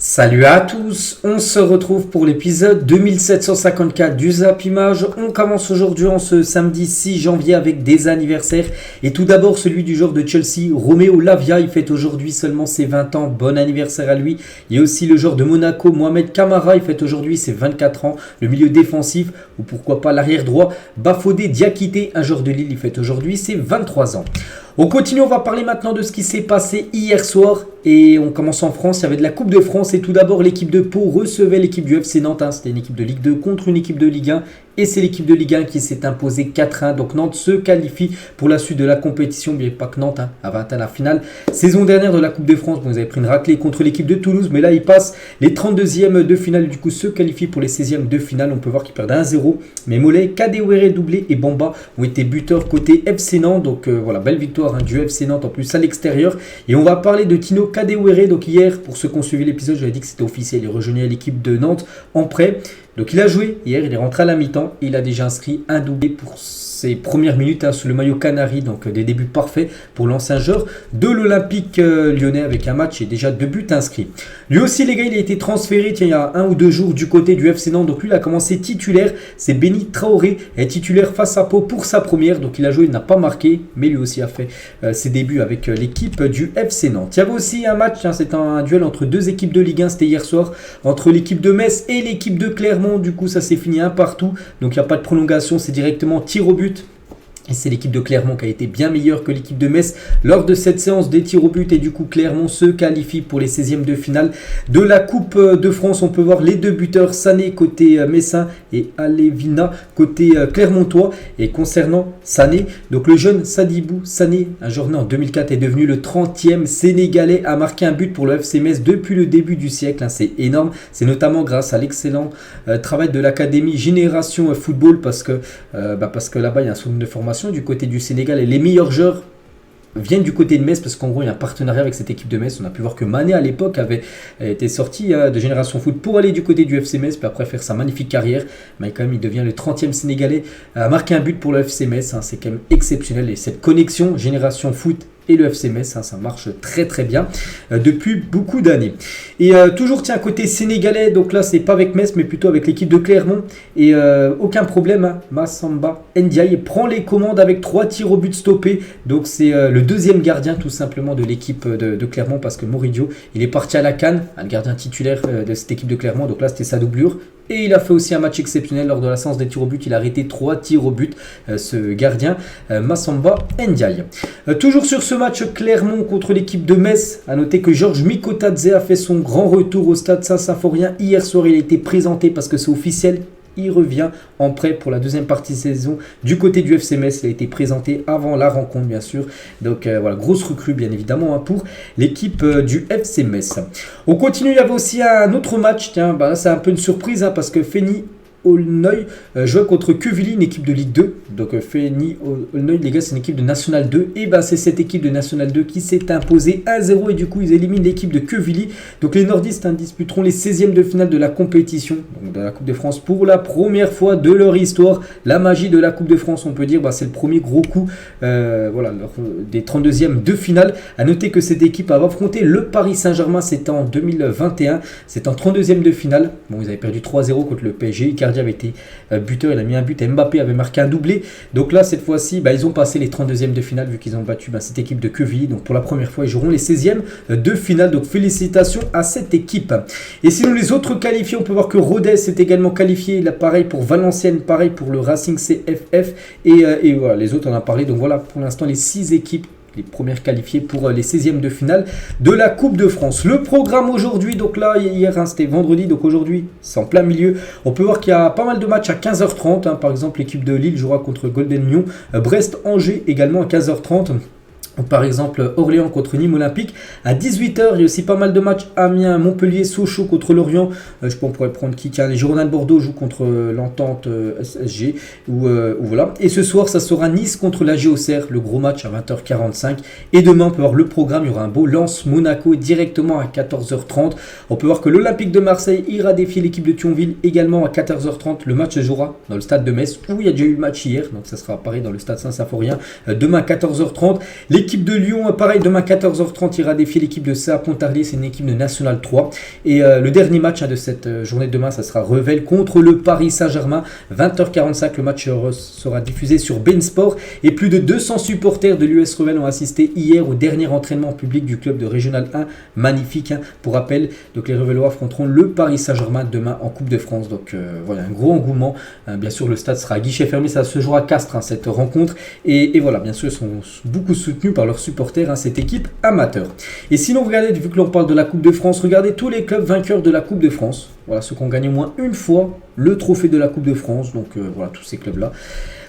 Salut à tous, on se retrouve pour l'épisode 2754 du Zap Image. On commence aujourd'hui en ce samedi 6 janvier avec des anniversaires. Et tout d'abord celui du joueur de Chelsea, Romeo Lavia, il fête aujourd'hui seulement ses 20 ans, bon anniversaire à lui. Il y a aussi le joueur de Monaco, Mohamed Camara, il fête aujourd'hui ses 24 ans. Le milieu défensif, ou pourquoi pas l'arrière droit, Bafodé Diakité, un joueur de Lille, il fête aujourd'hui ses 23 ans. On continue, on va parler maintenant de ce qui s'est passé hier soir et on commence en France, il y avait de la Coupe de France et tout d'abord l'équipe de Pau recevait l'équipe du FC Nantes, c'était une équipe de Ligue 2 contre une équipe de Ligue 1 et c'est l'équipe de Ligue 1 qui s'est imposée 4-1, donc Nantes se qualifie pour la suite de la compétition, mais pas que Nantes avait atteint la finale. Saison dernière de la Coupe de France, vous avez pris une raclée contre l'équipe de Toulouse, mais là ils passent les 32e de finale, du coup se qualifient pour les 16e de finale, on peut voir qu'ils perdent 1-0, mais Mollet, Kadewere doublé et Bamba ont été buteurs côté FC Nantes, donc voilà, belle victoire du FC Nantes en plus à l'extérieur. Et on va parler de Tino Kadewere. Donc hier, pour ceux qui ont suivi l'épisode, j'avais dit que c'était officiel, il rejoignait l'équipe de Nantes en prêt. Donc il a joué hier, il est rentré à la mi-temps et il a déjà inscrit un doublé pour ses premières minutes sous le maillot Canari, donc des débuts parfaits pour l'ancien joueur de l'Olympique lyonnais avec un match et déjà 2 buts inscrits. Lui aussi les gars, il a été transféré il y a 1 ou 2 jours du côté du FC Nantes, donc lui il a commencé titulaire, c'est Benny Traoré, est titulaire face à Pau pour sa première, donc il a joué, il n'a pas marqué, mais lui aussi a fait ses débuts avec l'équipe du FC Nantes. Il y avait aussi un match, c'est un duel entre deux équipes de Ligue 1, c'était hier soir, entre l'équipe de Metz et l'équipe de Clermont, du coup ça s'est fini 1 partout, donc il n'y a pas de prolongation, c'est directement tir au but. Et c'est l'équipe de Clermont qui a été bien meilleure que l'équipe de Metz lors de cette séance des tirs au but. Et du coup, Clermont se qualifie pour les 16e de finale de la Coupe de France. On peut voir les 2 buteurs, Sané côté Messin et Alevina côté Clermontois. Et concernant Sané, donc le jeune Sadibou Sané, un joueur né en 2004, est devenu le 30e Sénégalais à marquer un but pour le FC Metz depuis le début du siècle. C'est énorme. C'est notamment grâce à l'excellent travail de l'académie Génération Football parce que là-bas, il y a un centre de formation du côté du Sénégal et les meilleurs joueurs viennent du côté de Metz parce qu'en gros il y a un partenariat avec cette équipe de Metz. On a pu voir que Mané à l'époque avait été sorti de Génération Foot pour aller du côté du FC Metz puis après faire sa magnifique carrière, mais quand même il devient le 30e Sénégalais à marquer un but pour le FC Metz. C'est quand même exceptionnel et cette connexion Génération Foot et le FC Metz, ça marche très très bien depuis beaucoup d'années. Et toujours tiens côté sénégalais, donc là c'est pas avec Metz mais plutôt avec l'équipe de Clermont et aucun problème, Massamba Ndiaye prend les commandes avec 3 tirs au but stoppés, donc c'est le deuxième gardien tout simplement de l'équipe de Clermont parce que Moridio il est parti à la CAN, le gardien titulaire de cette équipe de Clermont, donc là c'était sa doublure. Et il a fait aussi un match exceptionnel lors de la séance des tirs au but. Il a arrêté 3 tirs au but, ce gardien, Massamba Ndiaye. Toujours sur ce match Clermont contre l'équipe de Metz, à noter que Georges Mikotadze a fait son grand retour au stade Saint-Symphorien. Hier soir, il a été présenté parce que c'est officiel. Il revient en prêt pour la deuxième partie de saison du côté du FC Metz. Il a été présenté avant la rencontre, bien sûr. Donc voilà, grosse recrue, bien évidemment, pour l'équipe du FC Metz. On continue, il y avait aussi un autre match. Tiens, là, c'est un peu une surprise parce que Feni Aulnoy jouait contre Quevilly, une équipe de Ligue 2. Donc Feni Aulnoy, les gars, c'est une équipe de National 2. Et c'est cette équipe de National 2 qui s'est imposée 1-0 et du coup ils éliminent l'équipe de Quevilly. Donc les nordistes disputeront les 16e de finale de la compétition, donc de la Coupe de France, pour la première fois de leur histoire. La magie de la Coupe de France, on peut dire, c'est le premier gros coup des 32e de finale. A noter que cette équipe avait affronté le Paris Saint-Germain, c'était en 2021, c'était en 32e de finale. Bon, ils avaient perdu 3-0 contre le PSG. Icardi avait été buteur, il a mis un but, Mbappé avait marqué un doublé. Donc là, cette fois-ci, ils ont passé les 32e de finale vu qu'ils ont battu cette équipe de Quevilly. Donc pour la première fois, ils joueront les 16e de finale. Donc félicitations à cette équipe. Et sinon, les autres qualifiés, on peut voir que Rodez est également qualifié. Là, pareil pour Valenciennes, pareil pour le Racing CFF. Et voilà, les autres, on en a parlé. Donc voilà, pour l'instant, les 6 équipes, les premières qualifiées pour les 16e de finale de la Coupe de France. Le programme aujourd'hui, donc là, hier, c'était vendredi, donc aujourd'hui, c'est en plein milieu. On peut voir qu'il y a pas mal de matchs à 15h30. Par exemple, l'équipe de Lille jouera contre Golden Lyon. Brest-Angers également à 15h30. Par exemple, Orléans contre Nîmes Olympique. À 18h, il y a aussi pas mal de matchs. Amiens, Montpellier, Sochaux contre Lorient. Je pense qu'on pourrait prendre qui. Les Girondins de Bordeaux jouent contre l'Entente SSG. Voilà. Et ce soir, ça sera Nice contre la Auxerre. Le gros match à 20h45. Et demain, on peut voir le programme. Il y aura un beau Lens-Monaco directement à 14h30. On peut voir que l'Olympique de Marseille ira défier l'équipe de Thionville également à 14h30. Le match se jouera dans le stade de Metz où il y a déjà eu le match hier. Donc ça sera pareil dans le stade Saint-Symphorien. Demain à 14h30. L'équipe de Lyon, pareil, demain 14h30, ira défier l'équipe de Pontarlier, c'est une équipe de National 3. Et le dernier match de cette journée de demain, ça sera Revel contre le Paris Saint-Germain. 20h45, le match sera diffusé sur beIN Sport. Et plus de 200 supporters de l'US Revel ont assisté hier au dernier entraînement public du club de Régional 1. Magnifique, hein. Pour rappel, donc les Revelois affronteront le Paris Saint-Germain demain en Coupe de France. Donc voilà, un gros engouement. Bien sûr, le stade sera à guichet fermé, ça se jouera à Castres, hein, cette rencontre. Et voilà, bien sûr, ils sont beaucoup soutenus par leurs supporters, hein, cette équipe amateur. Et sinon, regardez, vu que l'on parle de la Coupe de France, regardez tous les clubs vainqueurs de la Coupe de France. Voilà, ceux qui ont gagné au moins une fois le trophée de la Coupe de France. Donc voilà, tous ces clubs-là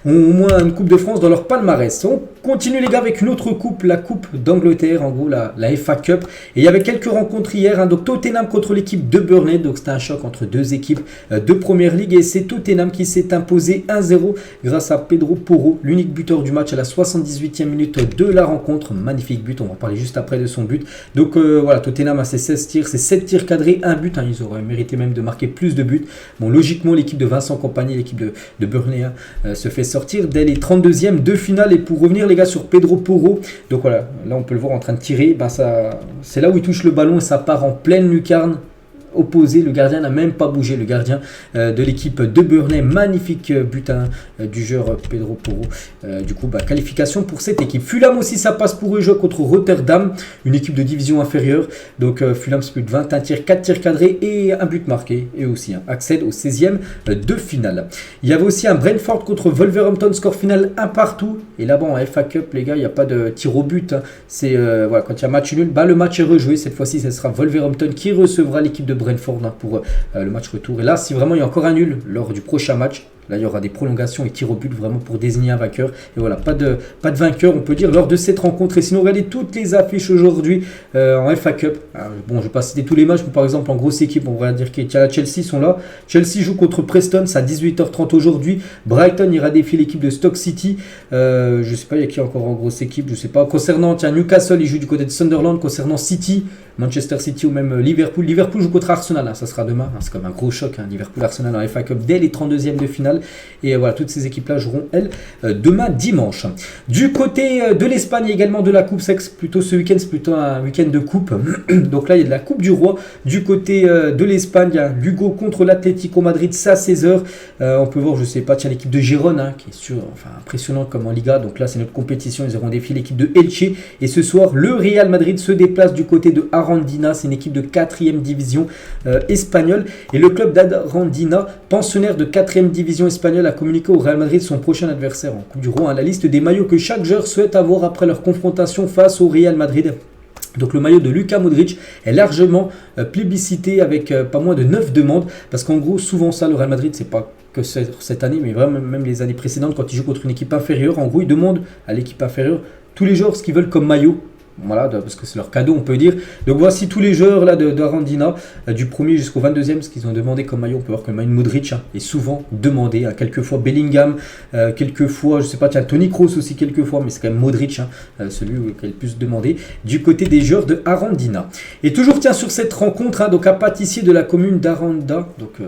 ont au moins une Coupe de France dans leur palmarès. On continue les gars avec une autre coupe, la Coupe d'Angleterre, en gros la FA Cup. Et il y avait quelques rencontres hier, hein, donc Tottenham contre l'équipe de Burnley, donc c'était un choc entre deux équipes de Première Ligue. Et c'est Tottenham qui s'est imposé 1-0 grâce à Pedro Porro, l'unique buteur du match à la 78e minute de la rencontre. Magnifique but, on va parler juste après de son but. Donc voilà, Tottenham a ses 16 tirs, ses 7 tirs cadrés, un but, hein, ils auraient mérité même de marquer plus de buts. Bon, logiquement, l'équipe de Vincent Kompany, l'équipe de Burnley, hein, se fait sortir dès les 32e de finale. Et pour revenir les gars sur Pedro Porro, donc voilà, là on peut le voir en train de tirer, ben c'est là où il touche le ballon et ça part en pleine lucarne opposé, le gardien n'a même pas bougé, le gardien de l'équipe de Burnley. Magnifique butin du joueur Pedro Porro. Du coup, qualification pour cette équipe. Fulham aussi, ça passe pour eux, jeu contre Rotterdam, une équipe de division inférieure. Donc Fulham, c'est plus de 21 tirs, 4 tirs cadrés et un but marqué. Et aussi accède au 16e de finale. Il y avait aussi un Brentford contre Wolverhampton, score final 1 partout. Et là-bas en FA Cup, les gars, il n'y a pas de tir au but, hein. C'est voilà, quand il y a match nul, le match est rejoué. Cette fois-ci, ce sera Wolverhampton qui recevra l'équipe de Brentford, hein, pour le match retour. Et là, si vraiment il y a encore un nul lors du prochain match, là il y aura des prolongations et tirs au but vraiment pour désigner un vainqueur. Et voilà, pas de vainqueur, on peut dire, lors de cette rencontre. Et sinon, regardez toutes les affiches aujourd'hui en FA Cup. Alors, bon, je ne vais pas citer tous les matchs, mais par exemple en grosse équipe, on va dire que Chelsea sont là. Chelsea joue contre Preston, c'est à 18h30 aujourd'hui. Brighton ira défier l'équipe de Stoke City. Je ne sais pas, il y a qui encore en grosse équipe, je ne sais pas. Concernant Newcastle, il joue du côté de Sunderland. Concernant City, Manchester City ou même Liverpool. Liverpool joue contre Arsenal, hein, ça sera demain. Hein, c'est comme un gros choc, hein, Liverpool-Arsenal en FA Cup dès les 32e de finale. Et voilà, toutes ces équipes-là joueront, elles, demain dimanche. Du côté de l'Espagne, également de la Coupe, c'est plutôt ce week-end, c'est plutôt un week-end de coupe. Donc là, il y a de la Coupe du Roi. Du côté de l'Espagne, il y a Lugo contre l'Atlético Madrid, ça à 16h. On peut voir, je sais pas, tiens, l'équipe de Gérone, hein, qui est impressionnante comme en Liga. Donc là, c'est notre compétition. Ils auront défié l'équipe de Elche. Et ce soir, le Real Madrid se déplace du côté de Arandina. C'est une équipe de 4e division espagnole. Et le club d'Arandina, pensionnaire de 4e division espagnole, a communiqué au Real Madrid son prochain adversaire en Coupe du Roi, hein, la liste des maillots que chaque joueur souhaite avoir après leur confrontation face au Real Madrid. Donc le maillot de Luka Modric est largement plébiscité avec pas moins de 9 demandes, parce qu'en gros souvent ça, le Real Madrid, c'est pas que cette année, mais vraiment même les années précédentes, quand ils jouent contre une équipe inférieure, en gros ils demandent à l'équipe inférieure tous les joueurs ce qu'ils veulent comme maillot. Voilà, parce que c'est leur cadeau, on peut dire. Donc voici tous les joueurs là d'Arandina, du 1er jusqu'au 22e, ce qu'ils ont demandé comme maillot. On peut voir que le maillot de Modric, hein, est souvent demandé, hein, quelquefois Bellingham, quelquefois, je sais pas, tiens, Toni Kroos aussi quelquefois, mais c'est quand même Modric, hein, celui qui est le plus demandé, du côté des joueurs de Arandina. Et toujours, tiens, sur cette rencontre, hein, donc un pâtissier de la commune d'Aranda, donc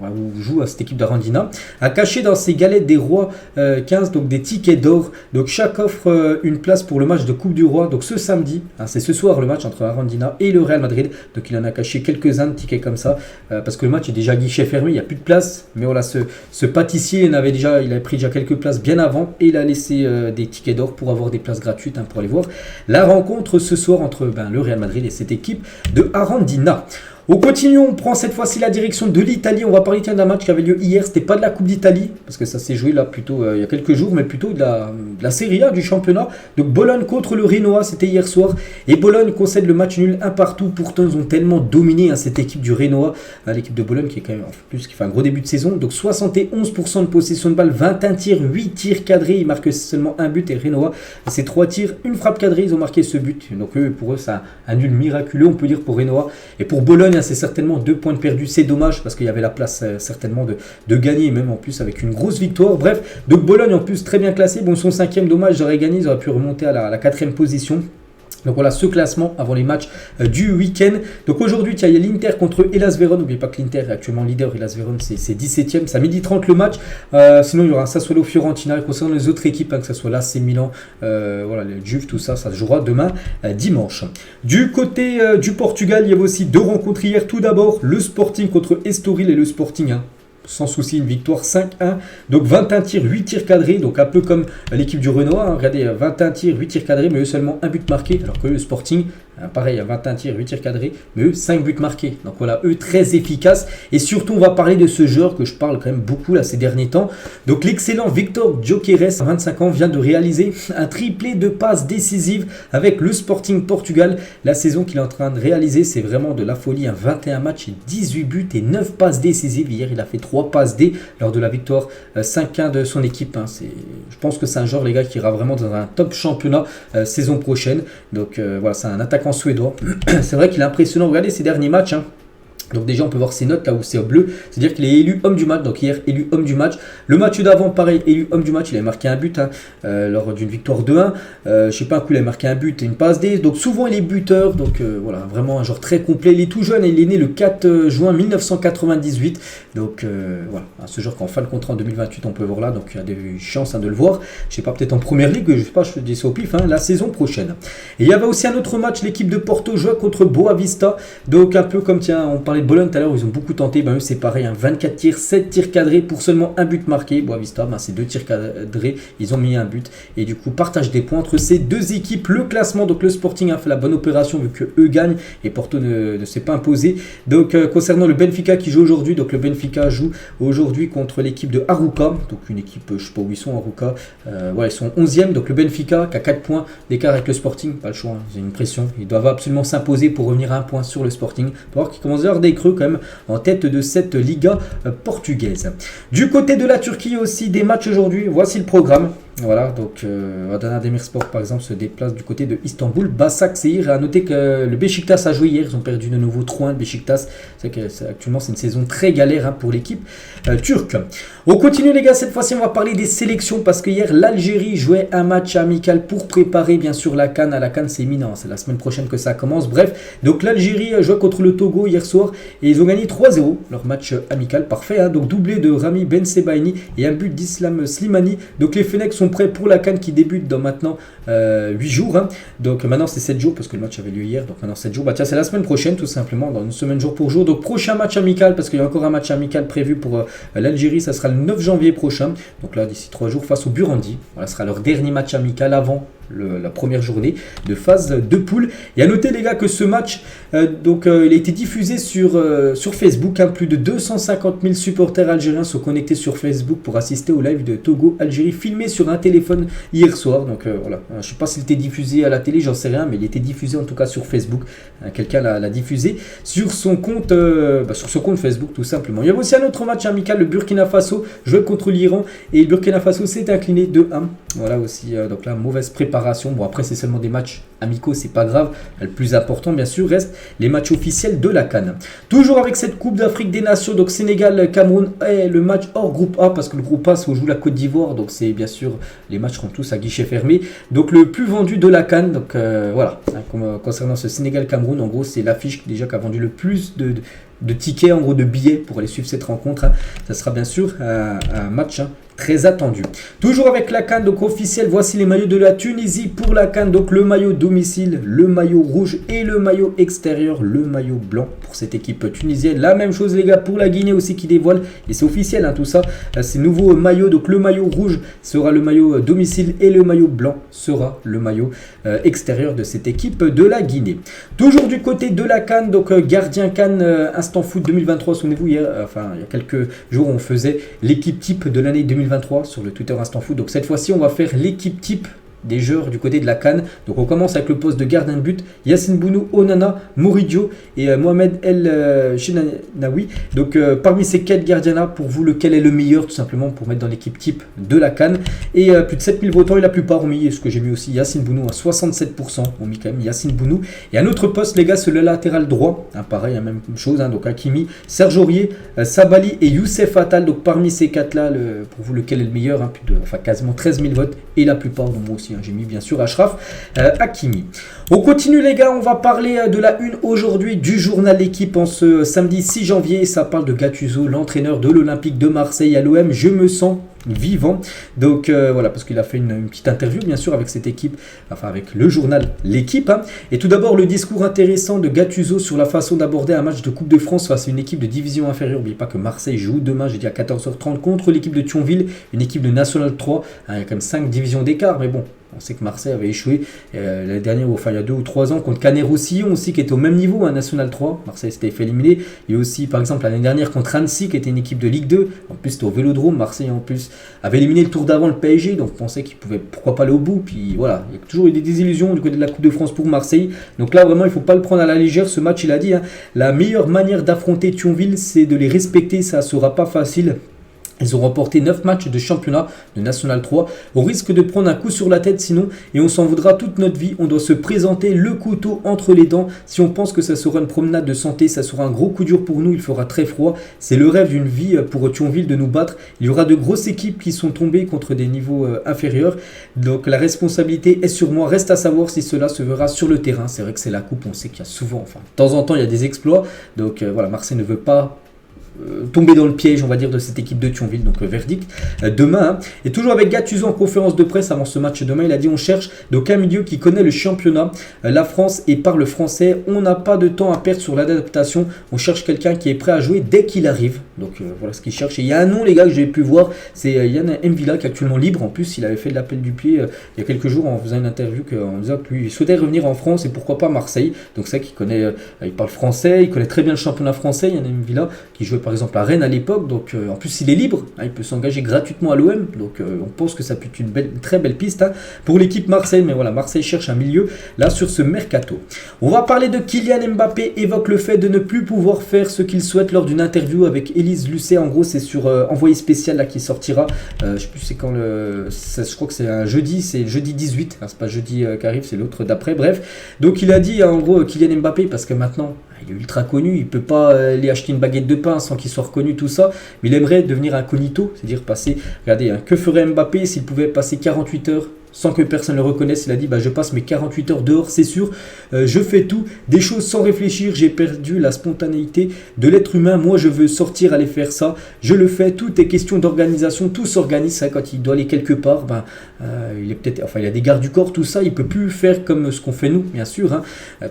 où joue à cette équipe d'Arandina, a caché dans ses galettes des rois 15, donc des tickets d'or. Donc chaque offre une place pour le match de Coupe du Roi. Donc ce samedi, hein, c'est ce soir le match entre Arandina et le Real Madrid. Donc il en a caché quelques-uns de tickets comme ça, parce que le match est déjà guichet fermé, il n'y a plus de place. Mais voilà, ce pâtissier, il avait pris déjà quelques places bien avant et il a laissé des tickets d'or pour avoir des places gratuites, hein, pour aller voir la rencontre ce soir entre le Real Madrid et cette équipe de Arandina. On continue, on prend cette fois-ci la direction de l'Italie. On va parler d'un match qui avait lieu hier. C'était pas de la Coupe d'Italie, parce que ça s'est joué là plutôt il y a quelques jours, mais plutôt de la Serie A, du championnat. Donc Bologne contre le Renoir, c'était hier soir. Et Bologne concède le match nul 1 partout. Pourtant, ils ont tellement dominé, hein, cette équipe du Renoir. L'équipe de Bologne qui est quand même, en plus, qui fait un gros début de saison. Donc 71% de possession de balle, 21 tirs, 8 tirs cadrés. Ils marquent seulement un but. Et Renoir, c'est 3 tirs, une frappe cadrée. Ils ont marqué ce but. Donc pour eux, c'est un nul miraculeux, on peut dire, pour Renoir. Et pour Bologne, c'est certainement 2 points de perdus, c'est dommage parce qu'il y avait la place certainement de gagner, même en plus avec une grosse victoire. Bref, donc Bologne en plus très bien classé, bon, son 5e, dommage, j'aurais gagné, ils auraient pu remonter à la 4e position. Donc voilà ce classement avant les matchs du week-end. Donc aujourd'hui, il y a l'Inter contre Hellas Vérone. N'oubliez pas que l'Inter est actuellement leader. Hellas Vérone, c'est 17e. C'est à 12h30 le match. Sinon, il y aura un Sassuolo Fiorentina. Concernant les autres équipes, que ce soit l'AC Milan, voilà, les Juve, tout ça, ça se jouera demain dimanche. Du côté du Portugal, il y avait aussi 2 rencontres hier. Tout d'abord, le Sporting contre Estoril et le Sporting. Sans souci, une victoire 5-1. Donc 21 tirs, 8 tirs cadrés. Donc un peu comme l'équipe du Renoir. Regardez, 21 tirs, 8 tirs cadrés, mais eux seulement un but marqué. Alors que le Sporting, pareil, 21 tirs, 8 tirs cadrés, mais eux 5 buts marqués. Donc voilà, eux très efficaces. Et surtout, on va parler de ce joueur que je parle quand même beaucoup là ces derniers temps. Donc l'excellent Victor Gyökeres, 25 ans, vient de réaliser un triplé de passes décisives avec le Sporting Portugal. La saison qu'il est en train de réaliser, c'est vraiment de la folie. 21 matchs et 18 buts et 9 passes décisives. Hier, il a fait 3 passes D lors de la victoire 5-1 de son équipe. Je pense que c'est un joueur, les gars, qui ira vraiment dans un top championnat saison prochaine. Donc voilà, c'est un attaquant suédois. C'est vrai qu'il est impressionnant. Regardez ses derniers matchs. Donc déjà on peut voir ses notes là où c'est au bleu, c'est-à-dire qu'il est élu homme du match. Donc hier élu homme du match. Le match d'avant pareil, élu homme du match. Il a marqué un but lors d'une victoire 2-1. Je sais pas, un coup il a marqué un but et une passe D. Donc souvent il est buteur. Donc voilà, vraiment un joueur très complet. Il est tout jeune, il est né le 4 juin 1998. Donc voilà, ce joueur qui est en fin de contrat en 2028 on peut voir là. Donc il y a des chances de le voir. Je sais pas, peut-être en première ligue, je sais pas, je dis ça au pif, la saison prochaine. Et il y avait aussi un autre match, l'équipe de Porto jouait contre Boavista. Donc un peu comme, tiens, on parlait de Bologne tout à l'heure, ils ont beaucoup tenté. Eux c'est pareil, 24 tirs, 7 tirs cadrés pour seulement un but marqué. Boavista, c'est 2 tirs cadrés, ils ont mis un but. Et du coup, partage des points entre ces deux équipes. Le classement, donc le Sporting a fait la bonne opération vu que eux gagnent et Porto ne s'est pas imposé. Donc concernant le Benfica qui joue aujourd'hui, donc le Benfica joue aujourd'hui contre l'équipe de Arouca. Donc une équipe, je sais pas où ils sont, Arouca. Voilà, ils sont 11e. Donc le Benfica qui a 4 points d'écart avec le Sporting. Pas le choix, ils ont une pression. Ils doivent absolument s'imposer pour revenir à un point sur le Sporting. Pour voir qu'ils commencent à avoir des creux quand même en tête de cette Liga portugaise. Du côté de la Turquie aussi, des matchs aujourd'hui. Voici le programme. Voilà, donc Adana Demirspor par exemple se déplace du côté de Istanbul. Başakşehir, à noter que le Beşiktaş a joué hier, ils ont perdu de nouveau 3-1 de Beşiktaş. C'est que actuellement c'est une saison très galère pour l'équipe turque. On continue les gars, cette fois-ci on va parler des sélections parce que hier l'Algérie jouait un match amical pour préparer bien sûr la CAN. À la CAN c'est imminent, c'est la semaine prochaine que ça commence. Bref, donc l'Algérie jouait contre le Togo hier soir et ils ont gagné 3-0 leur match amical, parfait. Donc doublé de Rami Ben Sebaini et un but d'Islam Slimani. Donc les Fennecs sont prêts pour la CAN qui débute dans maintenant 8 jours. Donc maintenant c'est 7 jours parce que le match avait lieu hier. Donc maintenant 7 jours. Tiens, c'est la semaine prochaine tout simplement, dans une semaine jour pour jour. Donc prochain match amical parce qu'il y a encore un match amical prévu pour l'Algérie. Ça sera le 9 janvier prochain. Donc là d'ici 3 jours face au Burundi. Voilà, ce sera leur dernier match amical avant la première journée de phase de poule. Et à noter les gars que ce match il a été diffusé sur Facebook. Plus de 250 000 supporters algériens sont connectés sur Facebook pour assister au live de Togo-Algérie filmé sur un téléphone hier soir. Donc voilà, je ne sais pas s'il était diffusé à la télé, j'en sais rien, mais il était diffusé en tout cas sur Facebook. Quelqu'un l'a diffusé sur son compte Facebook tout simplement. Il y avait aussi un autre match amical, le Burkina Faso jouait contre l'Iran et le Burkina Faso s'est incliné 2-1. Voilà aussi, donc là mauvaise préparation. Bon après c'est seulement des matchs amicaux, c'est pas grave. Le plus important bien sûr reste les matchs officiels de la CAN. Toujours avec cette Coupe d'Afrique des Nations, donc Sénégal, Cameroun et le match hors groupe A parce que le groupe A c'est où joue la Côte d'Ivoire, donc c'est bien sûr les matchs seront tous à guichet fermé. Donc le plus vendu de la CAN, donc voilà. Concernant ce Sénégal-Cameroun, en gros c'est l'affiche déjà qui a vendu le plus de tickets, en gros de billets pour aller suivre cette rencontre. Ça sera bien sûr un match très attendu. Toujours avec la CAN, donc officiel, voici les maillots de la Tunisie pour la CAN. Donc le maillot domicile, le maillot rouge et le maillot extérieur, le maillot blanc pour cette équipe tunisienne. La même chose les gars pour la Guinée aussi qui dévoile, et c'est officiel tout ça, ces nouveaux maillots. Donc le maillot rouge sera le maillot domicile et le maillot blanc sera le maillot extérieur de cette équipe de la Guinée. Toujours du côté de la CAN, donc gardien CAN Instant Foot 2023, souvenez-vous il y a quelques jours on faisait l'équipe type de l'année 2023 sur le Twitter Instant Foot. Donc cette fois-ci on va faire l'équipe type des joueurs du côté de la CAN. Donc on commence avec le poste de gardien de but, Yassine Bounou, Onana, Moridio et Mohamed El Chenaoui. Donc parmi ces 4 gardiens-là, pour vous, lequel est le meilleur tout simplement pour mettre dans l'équipe type de la CAN. Et plus de 7000 votants et la plupart ont mis, ce que j'ai mis aussi, Yassine Bounou à 67%. On mis quand même Yassine Bounou. Et un autre poste les gars, c'est le latéral droit. Pareil, la même chose. Donc Hakimi, Serge Aurier, Sabali et Youssef Attal. Donc parmi ces 4-là, pour vous, lequel est le meilleur, quasiment 13 000 votes et la plupart, donc moi aussi, hein. J'ai mis bien sûr Achraf Hakimi. On continue les gars, on va parler de la une aujourd'hui du journal L'équipe en ce samedi 6 janvier. Ça parle de Gattuso, l'entraîneur de l'Olympique de Marseille à l'OM. Je me sens vivant. Donc voilà, parce qu'il a fait une petite interview bien sûr avec cette équipe, enfin avec le journal L'équipe. Hein. Et tout d'abord le discours intéressant de Gattuso sur la façon d'aborder un match de Coupe de France face à une équipe de division inférieure. N'oubliez pas que Marseille joue demain, j'ai dit à 14h30 contre l'équipe de Thionville, une équipe de National 3. Hein, il y a quand même 5 divisions d'écart, mais bon. On sait que Marseille avait échoué l'année dernière, enfin il y a 2 ou 3 ans, contre Canet-Roussillon aussi, qui était au même niveau, hein, National 3. Marseille s'était fait éliminer. Et aussi, par exemple, l'année dernière contre Annecy, qui était une équipe de Ligue 2. En plus, c'était au Vélodrome. Marseille, en plus, avait éliminé le tour d'avant le PSG. Donc, on pensait qu'il pouvait, pourquoi pas, aller au bout. Puis voilà, il y a toujours eu des désillusions du côté de la Coupe de France pour Marseille. Donc là, vraiment, il ne faut pas le prendre à la légère. Ce match, il a dit, hein, la meilleure manière d'affronter Thionville, c'est de les respecter. Ça ne sera pas facile. Ils ont remporté 9 matchs de championnat de National 3. On risque de prendre un coup sur la tête sinon et on s'en voudra toute notre vie. On doit se présenter le couteau entre les dents. Si on pense que ça sera une promenade de santé, ça sera un gros coup dur pour nous. Il fera très froid. C'est le rêve d'une vie pour Thionville de nous battre. Il y aura de grosses équipes qui sont tombées contre des niveaux inférieurs. Donc la responsabilité est sur moi. Reste à savoir si cela se verra sur le terrain. C'est vrai que c'est la coupe. On sait qu'il y a souvent, enfin de temps en temps, il y a des exploits. Donc voilà, Marseille ne veut pas tomber dans le piège, on va dire, de cette équipe de Thionville. Donc verdict demain. Hein. Et toujours avec Gattuso en conférence de presse avant ce match demain, il a dit on cherche donc un milieu qui connaît le championnat, la France et parle français. On n'a pas de temps à perdre sur l'adaptation. On cherche quelqu'un qui est prêt à jouer dès qu'il arrive. Donc voilà ce qu'il cherche. Et il y a un nom les gars que j'ai pu voir, c'est Yann M'Vila qui est actuellement libre. En plus, il avait fait de l'appel du pied il y a quelques jours en faisant une interview en disant que lui il souhaitait revenir en France et pourquoi pas Marseille. Donc c'est qu'il connaît, il parle français, il connaît très bien le championnat français. Yann M'Vila qui jouait par exemple à Rennes à l'époque, donc en plus il est libre, hein, il peut s'engager gratuitement à l'OM, donc on pense que ça peut être une très belle piste hein, pour l'équipe Marseille, mais voilà, Marseille cherche un milieu là sur ce mercato. On va parler de Kylian Mbappé, évoque le fait de ne plus pouvoir faire ce qu'il souhaite lors d'une interview avec Élise Lucet, en gros c'est sur Envoyé spécial là qui sortira, je sais plus c'est quand je crois que c'est un jeudi, c'est jeudi 18, hein, c'est pas jeudi qui arrive, c'est l'autre d'après, bref, donc il a dit en gros Kylian Mbappé, parce que maintenant il est ultra connu, il peut pas aller acheter une baguette de pain sans qu'il soit reconnu, tout ça, mais il aimerait devenir incognito, c'est-à-dire passer, regardez, hein, que ferait Mbappé s'il pouvait passer 48 heures sans que personne ne le reconnaisse. Il a dit je passe mes 48 heures dehors, c'est sûr, je fais tout, des choses sans réfléchir, j'ai perdu la spontanéité de l'être humain, moi je veux sortir, aller faire ça, je le fais, tout est question d'organisation, tout s'organise, hein, quand il doit aller quelque part, il est peut-être, enfin il a des gardes du corps, tout ça, il peut plus faire comme ce qu'on fait nous, bien sûr, hein,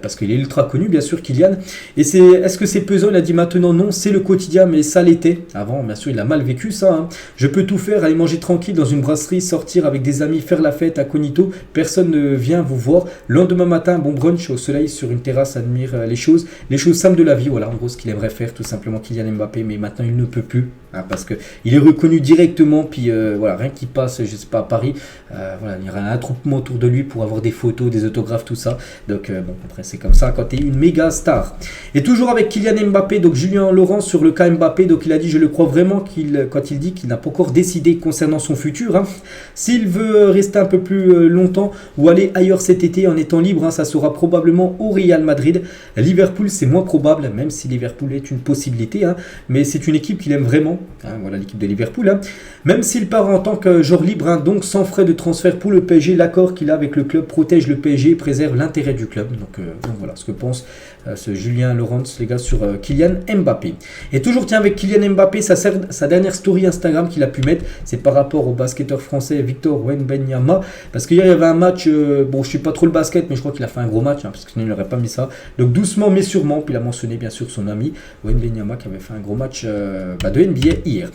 parce qu'il est ultra connu, bien sûr, Kylian, et est-ce que c'est pesant? Il a dit maintenant non, c'est le quotidien, mais ça l'était, avant, bien sûr, il a mal vécu ça, hein. Je peux tout faire, aller manger tranquille dans une brasserie, sortir avec des amis, faire la fête, incognito, personne ne vient vous voir. Le lendemain matin, bon brunch au soleil sur une terrasse, admire les choses simples de la vie. Voilà en gros ce qu'il aimerait faire tout simplement Kylian Mbappé, mais maintenant il ne peut plus hein, parce que il est reconnu directement. Puis voilà, rien qui passe, je sais pas à Paris, voilà, il y aura un attroupement autour de lui pour avoir des photos, des autographes, tout ça. Donc bon après c'est comme ça quand tu es une méga star. Et toujours avec Kylian Mbappé, donc Julien Laurent sur le cas Mbappé, donc il a dit je le crois vraiment quand il dit qu'il n'a pas encore décidé concernant son futur. Hein. S'il veut rester un peu plus longtemps ou aller ailleurs cet été en étant libre, hein, ça sera probablement au Real Madrid. Liverpool c'est moins probable, même si Liverpool est une possibilité, hein, mais c'est une équipe qu'il aime vraiment, hein, voilà l'équipe de Liverpool, hein. Même s'il part en tant que joueur libre, hein, donc sans frais de transfert pour le PSG, l'accord qu'il a avec le club protège le PSG et préserve l'intérêt du club. Donc voilà ce que pense ce Julien Laurence les gars sur Kylian Mbappé. Et toujours tiens avec Kylian Mbappé, sa dernière story Instagram qu'il a pu mettre, c'est par rapport au basketteur français Victor Wembanyama, parce qu'hier il y avait un match, bon je suis pas trop le basket mais je crois qu'il a fait un gros match, hein, parce que sinon il n'aurait pas mis ça, donc doucement mais sûrement, puis il a mentionné bien sûr son ami Wembanyama qui avait fait un gros match de NBA hier.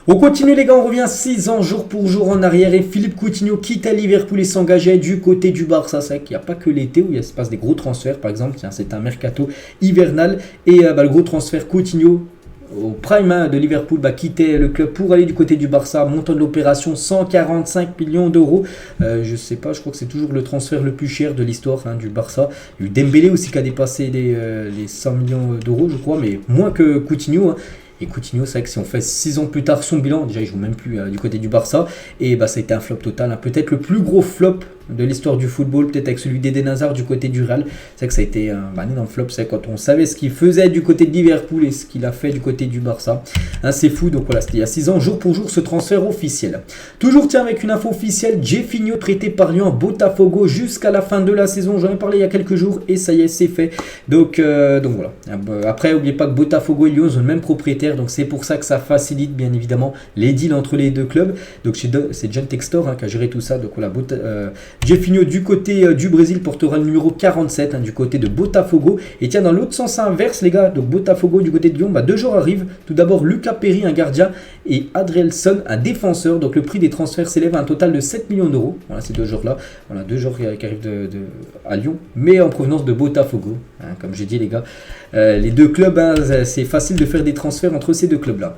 On continue les gars, on revient 6 ans jour pour jour en arrière et Philippe Coutinho quitte à Liverpool et s'engageait du côté du Barça. C'est vrai qu'il n'y a pas que l'été où il se passe des gros transferts, par exemple, tiens, c'est un mercato hivernal et le gros transfert Coutinho au prime de Liverpool quittait le club pour aller du côté du Barça. Montant de l'opération 145 millions d'euros. Je sais pas, je crois que c'est toujours le transfert le plus cher de l'histoire du Barça. Il y a eu Dembélé aussi qui a dépassé les 100 millions d'euros je crois, mais moins que Coutinho. Hein. Et Coutinho, c'est vrai que si on fait 6 ans plus tard son bilan, déjà il joue même plus du côté du Barça, et bah ça a été un flop total, hein. Peut-être le plus gros flop de l'histoire du football, peut-être avec celui d'Eden Hazard du côté du Real. C'est vrai que ça a été un énorme flop, c'est quand on savait ce qu'il faisait du côté de Liverpool et ce qu'il a fait du côté du Barça. Hein, c'est fou, donc voilà, c'était il y a 6 ans, jour pour jour, ce transfert officiel. Toujours tiens avec une info officielle, Jefinho prêté par Lyon à Botafogo jusqu'à la fin de la saison. J'en ai parlé il y a quelques jours et ça y est, c'est fait. Donc voilà. Après, n'oubliez pas que Botafogo et Lyon ont le même propriétaire, donc c'est pour ça que ça facilite bien évidemment les deals entre les deux clubs. Donc c'est John Textor qui a géré tout ça. Donc voilà, Jefinho du côté du Brésil portera le numéro 47 du côté de Botafogo. Et tiens, dans l'autre sens inverse, les gars, donc Botafogo du côté de Lyon, deux joueurs arrivent. Tout d'abord, Lucas Perry, un gardien, et Adrielson, un défenseur. Donc le prix des transferts s'élève à un total de 7 millions d'euros. Voilà, ces deux joueurs-là. Voilà, deux joueurs qui arrivent à Lyon, mais en provenance de Botafogo. Comme j'ai dit, les gars, les deux clubs, c'est facile de faire des transferts entre ces deux clubs-là.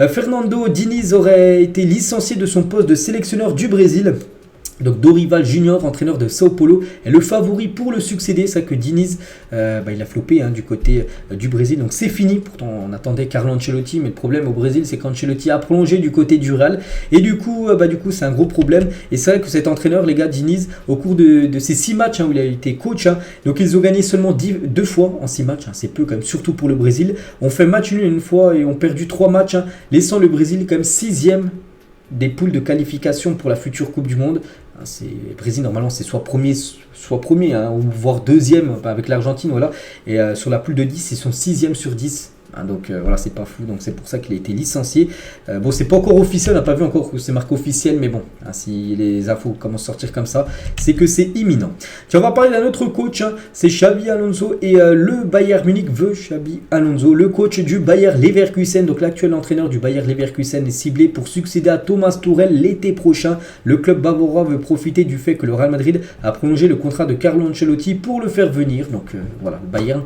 Fernando Diniz aurait été licencié de son poste de sélectionneur du Brésil. Donc Dorival Junior, entraîneur de Sao Paulo, est le favori pour le succéder. C'est que Diniz, il a floppé du côté du Brésil. Donc c'est fini. Pourtant on attendait Carlo Ancelotti, mais le problème au Brésil, c'est qu'Ancelotti a prolongé du côté du Real. Et du coup c'est un gros problème. Et c'est vrai que cet entraîneur, les gars, Diniz, au cours de ces 6 matchs où il a été coach, donc ils ont gagné seulement 2 fois en 6 matchs. C'est peu quand même, surtout pour le Brésil. On fait match nul une fois et on perdu 3 matchs, laissant le Brésil quand même 6e des poules de qualification pour la future Coupe du Monde. Le Brésil, normalement, c'est soit premier, ou voire deuxième avec l'Argentine. Voilà. Et sur la poule de 10, ils sont 6e sur 10. Donc voilà, c'est pas fou, donc c'est pour ça qu'il a été licencié. Bon, c'est pas encore officiel, on n'a pas vu encore que c'est marqué officiel, mais bon, si les infos commencent à sortir comme ça, c'est que c'est imminent. Tiens, on va parler d'un autre coach, c'est Xabi Alonso, et le Bayern Munich veut Xabi Alonso, le coach du Bayer Leverkusen. Donc l'actuel entraîneur du Bayer Leverkusen est ciblé pour succéder à Thomas Tuchel l'été prochain. Le club bavarois veut profiter du fait que le Real Madrid a prolongé le contrat de Carlo Ancelotti pour le faire venir. Donc voilà, le Bayern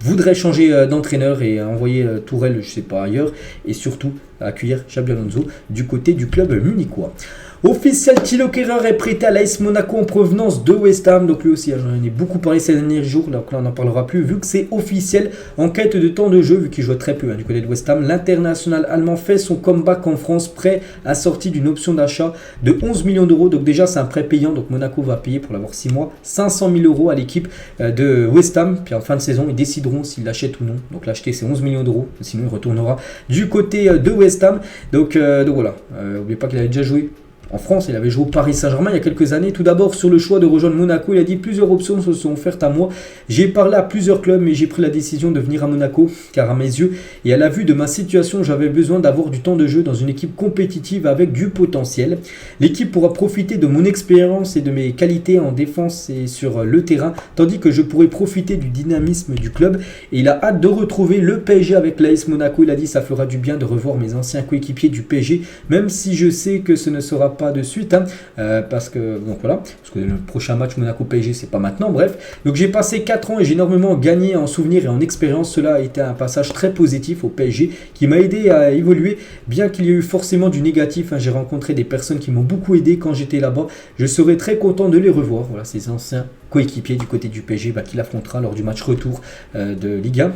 voudrait changer d'entraîneur et envoyer Tourelle, je sais pas, ailleurs, et surtout accueillir Xabi Alonso du côté du club munichois. Officiel, Thilo Kehrer est prêté à l'AS Monaco en provenance de West Ham. Donc lui aussi, j'en ai beaucoup parlé ces derniers jours. Donc là, on n'en parlera plus vu que c'est officiel. En quête de temps de jeu, vu qu'il joue très peu du côté de West Ham, l'international allemand fait son comeback en France, prêt assorti d'une option d'achat de 11 millions d'euros. Donc déjà, c'est un prêt payant. Donc Monaco va payer pour l'avoir 6 mois 500 000 euros à l'équipe de West Ham. Puis en fin de saison, ils décideront s'ils l'achètent ou non. Donc l'acheter, c'est 11 millions d'euros. Sinon, il retournera du côté de West Ham. Donc voilà, n'oubliez pas qu'il avait déjà joué en France, il avait joué au Paris Saint-Germain il y a quelques années. Tout d'abord, sur le choix de rejoindre Monaco, il a dit plusieurs options se sont offertes à moi. J'ai parlé à plusieurs clubs, mais j'ai pris la décision de venir à Monaco, car à mes yeux et à la vue de ma situation, j'avais besoin d'avoir du temps de jeu dans une équipe compétitive avec du potentiel. L'équipe pourra profiter de mon expérience et de mes qualités en défense et sur le terrain, tandis que je pourrai profiter du dynamisme du club. Et il a hâte de retrouver le PSG avec l'AS Monaco. Il a dit ça fera du bien de revoir mes anciens coéquipiers du PSG, même si je sais que ce ne sera pas de suite, parce que le prochain match Monaco PSG c'est pas maintenant, bref. Donc j'ai passé 4 ans et j'ai énormément gagné en souvenirs et en expérience. Cela a été un passage très positif au PSG qui m'a aidé à évoluer, bien qu'il y ait eu forcément du négatif. J'ai rencontré des personnes qui m'ont beaucoup aidé quand j'étais là-bas. Je serais très content de les revoir. Voilà, ces anciens coéquipiers du côté du PSG qu'il affrontera lors du match retour de Ligue 1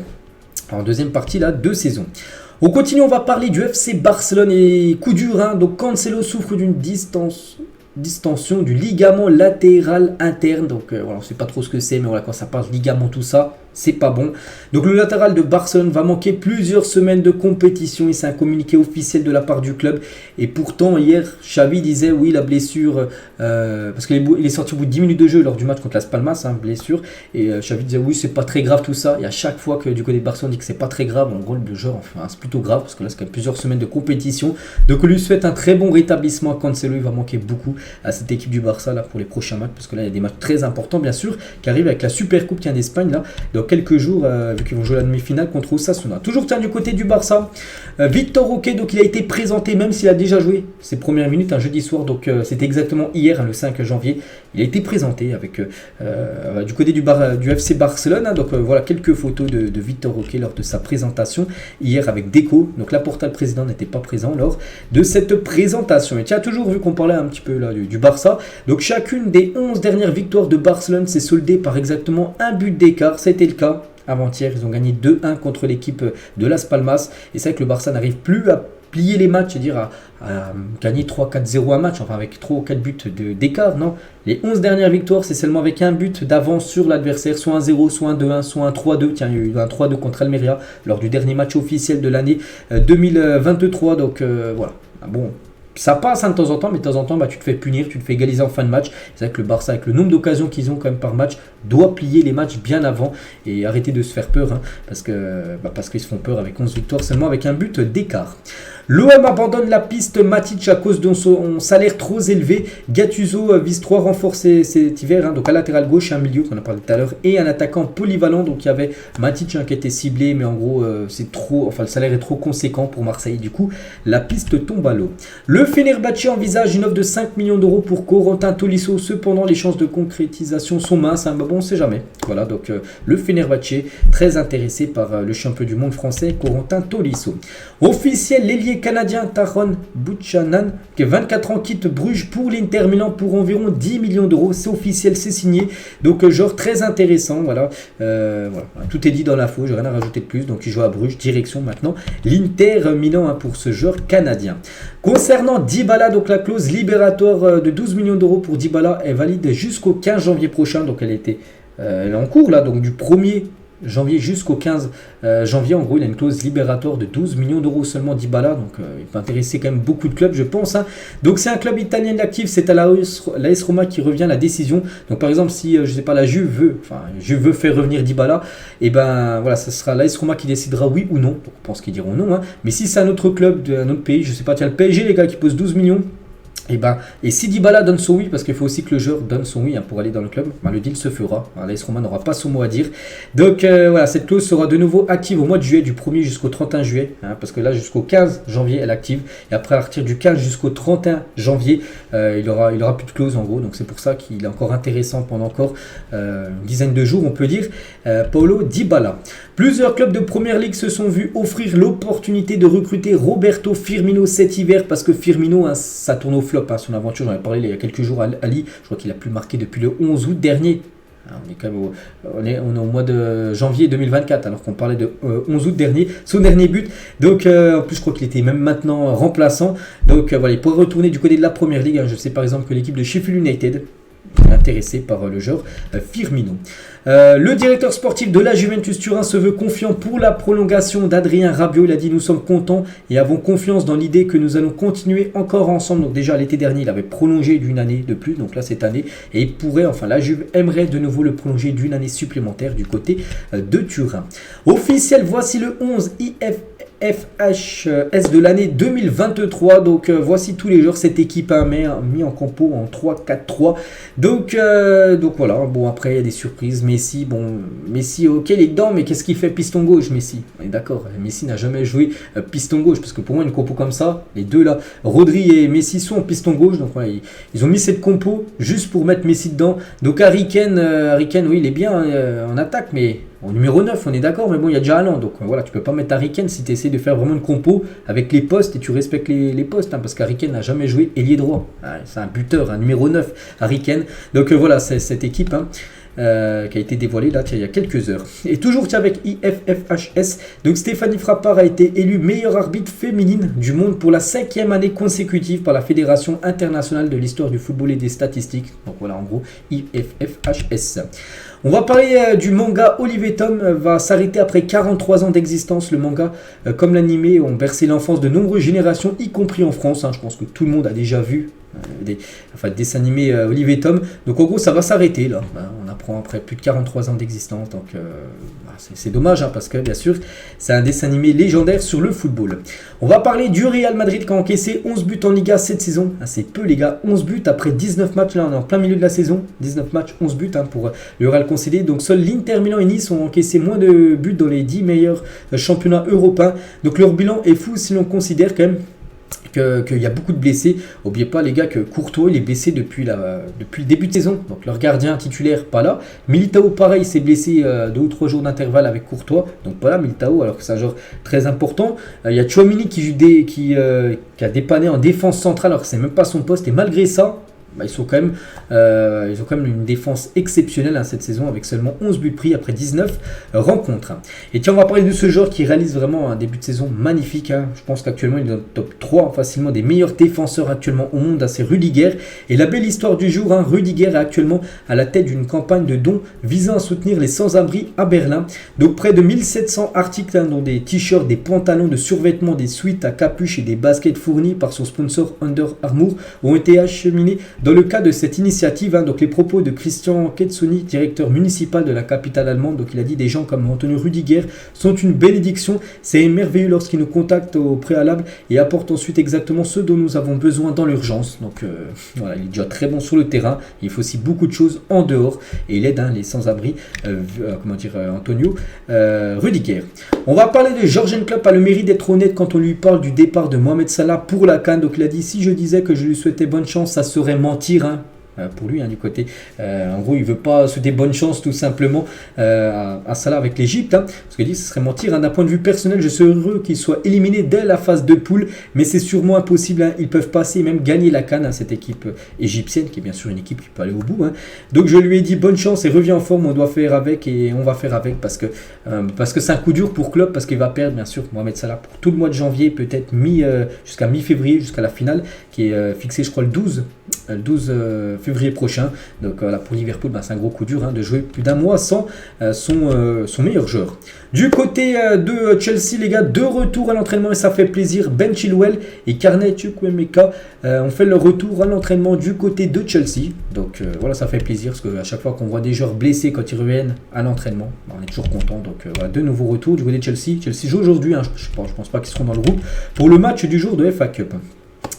en deuxième partie de saison. On continue, on va parler du FC Barcelone et coup dur. Donc Cancelo souffre d'une distension du ligament latéral interne. Donc on ne sait pas trop ce que c'est, mais voilà, quand ça parle de ligament, tout ça, c'est pas bon. Donc le latéral de Barcelone va manquer plusieurs semaines de compétition et c'est un communiqué officiel de la part du club. Et pourtant hier Xavi disait oui, la blessure, parce qu'il est sorti au bout de 10 minutes de jeu lors du match contre Las Palmas, blessure, et Xavi disait oui, c'est pas très grave tout ça. Et à chaque fois que du côté de Barcelone dit que c'est pas très grave, en gros le joueur, c'est plutôt grave parce que là c'est quand même plusieurs semaines de compétition. Donc on lui souhaite un très bon rétablissement à Cancelo. Il va manquer beaucoup à cette équipe du Barça pour les prochains matchs, parce que là il y a des matchs très importants bien sûr qui arrivent avec la Super Coupe d'Espagne dans quelques jours, vu qu'ils vont jouer la demi-finale contre Osasuna. Toujours du côté du Barça, Victor Roque, donc il a été présenté même s'il a déjà joué ses premières minutes un jeudi soir, donc c'était exactement hier, le 5 janvier, il a été présenté avec du côté du FC Barcelone. Donc voilà quelques photos de Victor Roque lors de sa présentation hier avec Deco. Donc Laporta, le président, n'était pas présent lors de cette présentation. Et tu as toujours vu qu'on parlait un petit peu du Barça. Donc chacune des 11 dernières victoires de Barcelone s'est soldée par exactement un but d'écart. C'était le cas avant-hier. Ils ont gagné 2-1 contre l'équipe de Las Palmas. Et c'est vrai que le Barça n'arrive plus à plier les matchs, c'est-à-dire à gagner 3-4-0 un match, enfin avec 3 ou 4 buts d'écart, non. Les 11 dernières victoires, c'est seulement avec un but d'avance sur l'adversaire, soit un 0, soit un 2-1, soit un 3-2. Tiens, il y a eu un 3-2 contre Almeria lors du dernier match officiel de l'année 2023. Donc voilà, bon, ça passe de temps en temps, mais de temps en temps, tu te fais punir, tu te fais égaliser en fin de match. C'est vrai que le Barça, avec le nombre d'occasions qu'ils ont quand même par match, doit plier les matchs bien avant et arrêter de se faire peur, parce qu'ils se font peur avec 11 victoires seulement avec un but d'écart. L'OM abandonne la piste Matic à cause de son salaire trop élevé. Gattuso vise 3 renforts cet hiver, donc à latéral gauche, un milieu qu'on a parlé tout à l'heure et un attaquant polyvalent. Donc il y avait Matic qui était ciblé, mais en gros c'est trop, le salaire est trop conséquent pour Marseille. Du coup la piste tombe à l'eau. Le Fenerbahçe envisage une offre de 5 millions d'euros pour Corentin Tolisso. Cependant les chances de concrétisation sont minces, bon on sait jamais. Voilà, donc le Fenerbahçe très intéressé par le champion du monde français Corentin Tolisso. Officiel, l'ailier canadien Taron Buchanan, qui a 24 ans, quitte Bruges pour l'Inter Milan pour environ 10 millions d'euros. C'est officiel, c'est signé. Donc, genre très intéressant. Voilà. Tout est dit dans l'info, j'ai rien à rajouter de plus. Donc, il joue à Bruges, direction maintenant l'Inter Milan pour ce joueur canadien. Concernant Dybala, donc la clause libératoire de 12 millions d'euros pour Dybala est valide jusqu'au 15 janvier prochain. Donc, elle est en cours là, donc du 1er janvier jusqu'au 15 janvier. En gros, il a une clause libératoire de 12 millions d'euros seulement Dybala. Donc, il peut intéresser quand même beaucoup de clubs, je pense. Donc, c'est un club italien actif. C'est à l'AS Roma qui revient la décision. Donc, par exemple, si, je sais pas, la Juve veut faire revenir Dybala, et ben voilà, ça sera l'AS Roma qui décidera oui ou non. Donc, je pense qu'ils diront non. Mais si c'est un autre club d'un autre pays, je sais pas, tiens, le PSG, les gars, qui pose 12 millions. Et si Dybala donne son oui, parce qu'il faut aussi que le joueur donne son oui pour aller dans le club, le deal se fera. L'AS Roma n'aura pas son mot à dire. Donc voilà, cette clause sera de nouveau active au mois de juillet, du 1er jusqu'au 31 juillet. Parce que là, jusqu'au 15 janvier, elle est active. Et après, à partir du 15 jusqu'au 31 janvier, il aura plus de clause en gros. Donc c'est pour ça qu'il est encore intéressant pendant encore une dizaine de jours, on peut dire. Paulo Dybala. Plusieurs clubs de Première Ligue se sont vus offrir l'opportunité de recruter Roberto Firmino cet hiver, parce que Firmino, ça tourne au flop, son aventure. J'en ai parlé il y a quelques jours à Lille. Je crois qu'il a plus marqué depuis le 11 août dernier. On est quand même on est au mois de janvier 2024, alors qu'on parlait de 11 août dernier, son dernier but. Donc en plus je crois qu'il était même maintenant remplaçant. Donc voilà, il pourrait retourner du côté de la Première Ligue. Je sais par exemple que l'équipe de Sheffield United est intéressée par le joueur Firmino. Le directeur sportif de la Juventus Turin se veut confiant pour la prolongation d'Adrien Rabiot. Il a dit: nous sommes contents et avons confiance dans l'idée que nous allons continuer encore ensemble. Donc déjà l'été dernier il avait prolongé d'une année de plus, donc là cette année, et il pourrait, la Juve aimerait de nouveau le prolonger d'une année supplémentaire du côté de Turin. Officiel, voici le 11 IFFHS de l'année 2023. Donc voici tous les joueurs. Cette équipe a mis en compo en 3-4-3. Donc voilà. Bon, après il y a des surprises. Messi, ok, il est dedans, mais qu'est-ce qu'il fait piston gauche, Messi? On est d'accord, Messi n'a jamais joué piston gauche, parce que pour moi une compo comme ça, les deux là, Rodri et Messi sont en piston gauche. Donc voilà, ils ont mis cette compo juste pour mettre Messi dedans. Donc Harry Kane, oui, il est bien en attaque, mais au numéro 9, on est d'accord, mais bon, il y a déjà Haaland. Donc voilà, tu peux pas mettre Harry Kane si tu essaies de faire vraiment une compo avec les postes et tu respectes les postes, parce qu'Harry Kane n'a jamais joué ailier droit. C'est un buteur, un numéro 9, Harry Kane. Donc voilà, c'est cette équipe qui a été dévoilée là, il y a quelques heures. Et toujours avec IFFHS, donc Stéphanie Frappard a été élue meilleure arbitre féminine du monde pour la 5e année consécutive par la Fédération internationale de l'histoire du football et des statistiques. Donc voilà, en gros, IFFHS. On va parler du manga. Olive & Tom va s'arrêter après 43 ans d'existence. Le manga, comme l'animé, ont bercé l'enfance de nombreuses générations, y compris en France. Je pense que tout le monde a déjà vu des dessins animés Olive & Tom. Donc en gros, ça va s'arrêter là. On apprend après plus de 43 ans d'existence. Donc c'est dommage, parce que bien sûr, c'est un dessin animé légendaire sur le football. On va parler du Real Madrid qui a encaissé 11 buts en Liga cette saison. C'est peu les gars, 11 buts après 19 matchs. Là, on est en plein milieu de la saison. 19 matchs, 11 buts pour le Real concédé. Donc seuls l'Inter Milan et Nice ont encaissé moins de buts dans les 10 meilleurs championnats européens. Donc leur bilan est fou si l'on considère quand même qu'il y a beaucoup de blessés. N'oubliez pas les gars que Courtois il est blessé depuis le début de saison. Donc leur gardien titulaire pas là. Militao pareil, s'est blessé 2 ou 3 jours d'intervalle avec Courtois. Donc pas là Militao, alors que c'est un joueur très important. Il y a Tchouaméni qui a dépanné en défense centrale alors que c'est même pas son poste. Et malgré ça, ils ont quand même une défense exceptionnelle cette saison avec seulement 11 buts pris après 19 rencontres. Et tiens, on va parler de ce joueur qui réalise vraiment un début de saison magnifique. Je pense qu'actuellement il est dans le top 3 facilement des meilleurs défenseurs actuellement au monde. C'est Rudiger. Et la belle histoire du jour, Rudiger est actuellement à la tête d'une campagne de dons visant à soutenir les sans-abri à Berlin. Donc près de 1700 articles, dont des t-shirts, des pantalons, de survêtements, des suites à capuche et des baskets fournis par son sponsor Under Armour ont été acheminés dans le cadre de cette initiative. Donc les propos de Christian Ketsoni, directeur municipal de la capitale allemande, donc il a dit: des gens comme Antonio Rudiger sont une bénédiction, c'est merveilleux lorsqu'ils nous contactent au préalable et apportent ensuite exactement ce dont nous avons besoin dans l'urgence. Donc voilà, il est déjà très bon sur le terrain, il faut aussi beaucoup de choses en dehors et il aide les sans-abri, Antonio Rudiger. On va parler de Jürgen Klopp, a le mérite d'être honnête quand on lui parle du départ de Mohamed Salah pour la CAN. Donc il a dit: si je disais que je lui souhaitais bonne chance, ça serait mentir. Pour lui, du côté, en gros, il veut pas souhaiter bonne chance tout simplement à Salah avec l'Égypte, parce qu'il dit: ce serait mentir. D'un point de vue personnel, je serais heureux qu'il soit éliminé dès la phase de poule, mais c'est sûrement impossible. Ils peuvent passer et même gagner la CAN, cette équipe égyptienne, qui est bien sûr une équipe qui peut aller au bout. Donc je lui ai dit bonne chance et reviens en forme, on doit faire avec et on va faire avec parce que c'est un coup dur pour Klopp, parce qu'il va perdre bien sûr Mohamed Salah pour tout le mois de janvier, peut-être jusqu'à mi-février, jusqu'à la finale qui est fixée, je crois, le 12 février prochain. Donc là, pour Liverpool, c'est un gros coup dur de jouer plus d'un mois sans son meilleur joueur. Du côté de Chelsea, les gars, 2 retours à l'entraînement et ça fait plaisir. Ben Chilwell et Carnet Chukwuemeka ont fait leur retour à l'entraînement du côté de Chelsea. Donc voilà, ça fait plaisir parce qu'à chaque fois qu'on voit des joueurs blessés quand ils reviennent à l'entraînement, on est toujours content. Donc voilà, 2 nouveaux retours du côté de Chelsea. Chelsea joue aujourd'hui, je pense pas qu'ils seront dans le groupe pour le match du jour de FA Cup.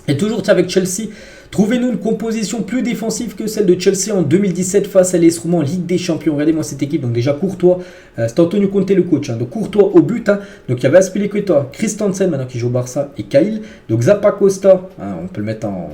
Et toujours avec Chelsea, trouvez-nous une composition plus défensive que celle de Chelsea en 2017 face à l'AS Roma en Ligue des Champions. Regardez-moi cette équipe. Donc déjà Courtois, c'est Antonio Conte le coach. Donc Courtois au but. Donc il y avait Azpilicueta, Christensen maintenant qui joue au Barça et Cahill. Donc Zappa Costa, on peut le mettre en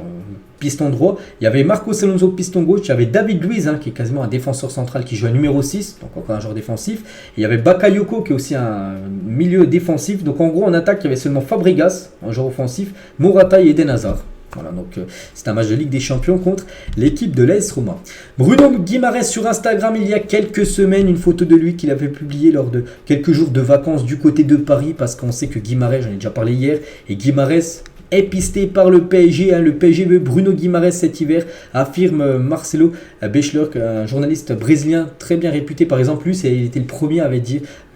piston droit. Il y avait Marcos Alonso piston gauche. Il y avait David Luiz qui est quasiment un défenseur central qui joue à numéro 6. Donc encore un joueur défensif. Et il y avait Bakayoko qui est aussi un milieu défensif. Donc en gros en attaque il y avait seulement Fabregas, un joueur offensif, Morata et Eden Hazard. Voilà, donc c'est un match de Ligue des Champions contre l'équipe de l'AS Roma. Bruno Guimaraes sur Instagram, il y a quelques semaines, une photo de lui qu'il avait publiée lors de quelques jours de vacances du côté de Paris, parce qu'on sait que Guimaraes, j'en ai déjà parlé hier, et Guimaraes est pisté par le PSG. Le PSG veut Bruno Guimaraes cet hiver, affirme Marcelo Bechler, un journaliste brésilien très bien réputé. Par exemple, lui, il était le premier à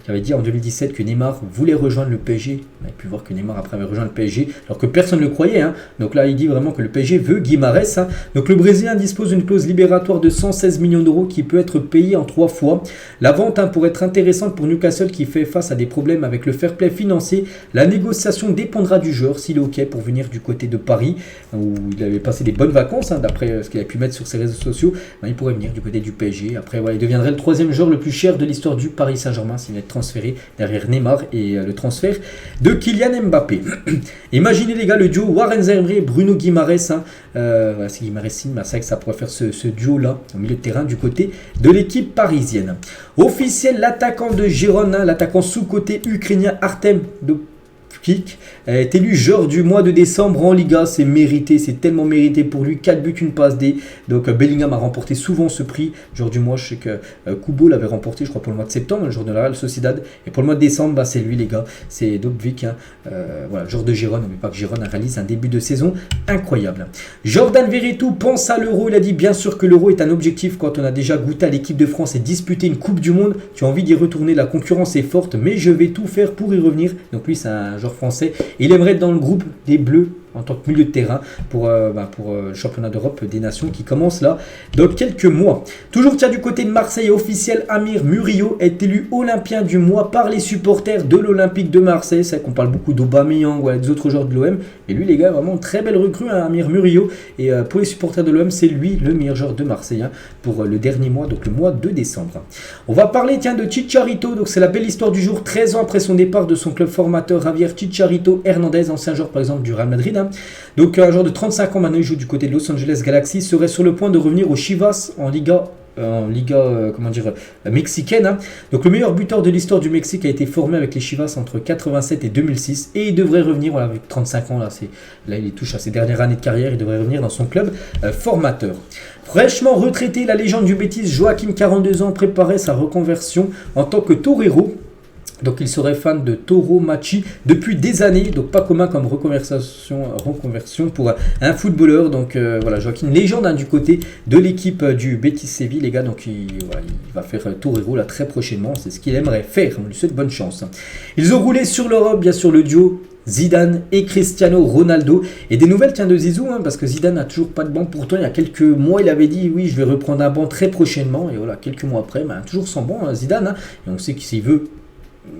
qui avait dit en 2017 que Neymar voulait rejoindre le PSG. On a pu voir que Neymar après avait rejoint le PSG, alors que personne ne le croyait. Donc là, il dit vraiment que le PSG veut Guimaraes. Donc le Brésilien dispose d'une clause libératoire de 116 millions d'euros qui peut être payée en 3 fois. La vente pourrait être intéressante pour Newcastle qui fait face à des problèmes avec le fair play financier. La négociation dépendra du joueur, s'il est OK pour venir du côté de Paris, où il avait passé des bonnes vacances, d'après ce qu'il a pu mettre sur ses réseaux sociaux. Il pourrait venir du côté du PSG. Après, il deviendrait le 3e joueur le plus cher de l'histoire du Paris Saint-Germain s'il est transféré derrière Neymar et le transfert de Kylian Mbappé. Imaginez les gars le duo Warren Zaïre et Bruno Guimaraes. C'est Guimaraes, c'est vrai que ça pourrait faire ce duo là au milieu de terrain du côté de l'équipe parisienne. Officiel, l'attaquant de Gérone, l'attaquant sous-côté ukrainien Artem est élu joueur du mois de décembre en Liga. C'est mérité, c'est tellement mérité pour lui. 4 buts, une passe D. Donc Bellingham a remporté souvent ce prix. Joueur du mois, je sais que Kubo l'avait remporté, je crois, pour le mois de septembre, le jour de la Real Sociedad. Et pour le mois de décembre, c'est lui, les gars. C'est Dovbyk, voilà, joueur de Gérone. N'oubliez pas que Gérone réalise un début de saison incroyable. Jordan Verretou pense à l'Euro. Il a dit bien sûr que l'Euro est un objectif quand on a déjà goûté à l'équipe de France et disputé une Coupe du Monde. Tu as envie d'y retourner, la concurrence est forte, mais je vais tout faire pour y revenir. Donc lui, c'est un joueur français. Il aimerait être dans le groupe des Bleus en tant que milieu de terrain pour le championnat d'Europe des Nations qui commence là dans quelques mois. Toujours du côté de Marseille, officiel, Amir Murillo est élu Olympien du mois par les supporters de l'Olympique de Marseille. C'est vrai qu'on parle beaucoup d'Aubameyang ou des autres joueurs de l'OM, mais lui les gars, vraiment très belle recrue, Amir Murillo, et pour les supporters de l'OM, c'est lui le meilleur joueur de Marseille pour le dernier mois, donc le mois de décembre. On va parler de Chicharito, donc c'est la belle histoire du jour, 13 ans après son départ de son club formateur, Javier Chicharito Hernandez, ancien joueur par exemple du Real Madrid. Donc un joueur de 35 ans maintenant, il joue du côté de Los Angeles Galaxy, serait sur le point de revenir au Chivas en Liga en Liga mexicaine. Hein. Donc le meilleur buteur de l'histoire du Mexique a été formé avec les Chivas entre 87 et 2006 et il devrait revenir, voilà, avec 35 ans, là il touche à ses dernières années de carrière, il devrait revenir dans son club formateur. Fraîchement retraité, la légende du Betis, Joaquim, 42 ans, préparait sa reconversion en tant que torero. Donc il serait fan de Toro Machi depuis des années, donc pas commun comme reconversion pour un footballeur. Donc voilà, Joaquin, légende du côté de l'équipe du Betis Séville, les gars. Donc il va faire torero là très prochainement, c'est ce qu'il aimerait faire. On lui souhaite bonne chance. Ils ont roulé sur l'Europe, bien sûr, le duo Zidane et Cristiano Ronaldo. Et des nouvelles de Zizou, hein, parce que Zidane n'a toujours pas de banc. Pourtant, il y a quelques mois, il avait dit oui, je vais reprendre un banc très prochainement. Et voilà, quelques mois après, toujours sans banc, Zidane. Hein, et on sait qu'il s'il veut.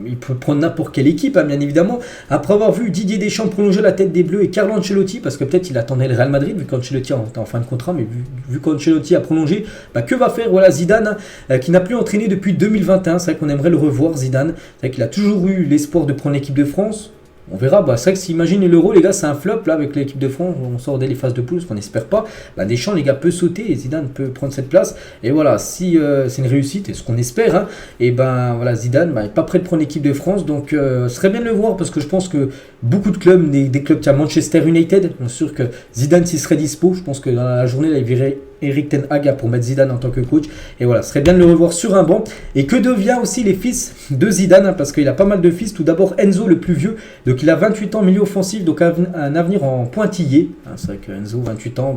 Il peut prendre n'importe quelle équipe, hein, bien évidemment. Après avoir vu Didier Deschamps prolonger la tête des Bleus et Carlo Ancelotti, parce que peut-être il attendait le Real Madrid, vu qu'Ancelotti est en fin de contrat, mais vu qu'Ancelotti a prolongé, que va faire Zidane, qui n'a plus entraîné depuis 2021. C'est vrai qu'on aimerait le revoir, Zidane. C'est vrai qu'il a toujours eu l'espoir de prendre l'équipe de France. On verra, c'est vrai que s'imagine l'Euro, les gars, c'est un flop là avec l'équipe de France, on sort dès les phases de poule, ce qu'on n'espère pas. Deschamps, les gars, peut sauter et Zidane peut prendre cette place. Et voilà, si c'est une réussite, et ce qu'on espère, hein, et voilà, Zidane n'est pas prêt de prendre l'équipe de France, donc ce serait bien de le voir parce que je pense que beaucoup de clubs, des clubs, tiens, Manchester United, bien sûr que Zidane s'il serait dispo, je pense que dans la journée, là, il virait Erik ten Hag pour mettre Zidane en tant que coach. Et voilà, ce serait bien de le revoir sur un banc. Et que devient aussi les fils de Zidane, hein, parce qu'il a pas mal de fils. Tout d'abord Enzo, le plus vieux, donc il a 28 ans, milieu offensif, donc un avenir en pointillé. Hein, c'est vrai que Enzo, 28 ans,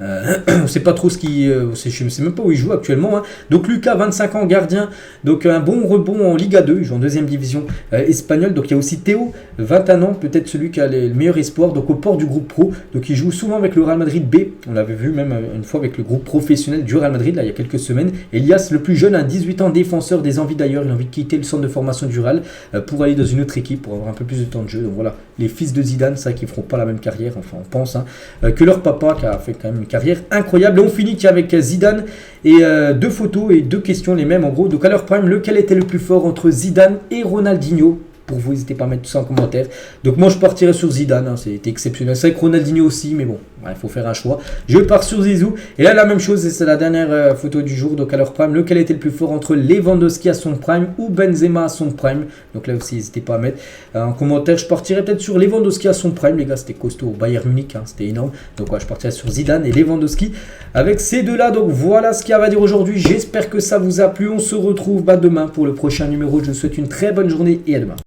on ne sait pas trop je ne sais même pas où il joue actuellement. Hein. Donc Lucas, 25 ans, gardien, donc un bon rebond en Liga 2, il joue en deuxième division espagnole. Donc il y a aussi Théo, 21 ans, peut-être celui qui a le meilleur espoir, donc au port du groupe pro. Donc il joue souvent avec le Real Madrid B, on l'avait vu même une fois avec le groupe professionnel du Real Madrid, là, il y a quelques semaines. Elias, le plus jeune, 18 ans, défenseur, des envies d'ailleurs, il a envie de quitter le centre de formation du Real pour aller dans une autre équipe, pour avoir un peu plus de temps de jeu. Donc voilà, les fils de Zidane, c'est vrai qu'ils ne feront pas la même carrière, enfin on pense, hein, que leur papa qui a fait quand même une carrière incroyable. Et on finit avec Zidane et deux photos et deux questions, les mêmes en gros. Donc à leur prime, lequel était le plus fort entre Zidane et Ronaldinho? Pour vous, n'hésitez pas à mettre tout ça en commentaire. Donc moi je partirais sur Zidane, hein, c'était exceptionnel. C'est vrai que Ronaldinho aussi, mais bon, il faut faire un choix. Je pars sur Zizou. Et là la même chose, c'est la dernière photo du jour. Donc à leur prime, lequel était le plus fort entre Lewandowski à son prime ou Benzema à son prime? Donc là aussi, n'hésitez pas à mettre en commentaire. Je partirais peut-être sur Lewandowski à son prime, les gars, c'était costaud au Bayern Munich, hein, c'était énorme. Donc je partirais sur Zidane et Lewandowski avec ces deux-là. Donc voilà ce qu'il y a à dire aujourd'hui. J'espère que ça vous a plu. On se retrouve demain pour le prochain numéro. Je vous souhaite une très bonne journée et à demain.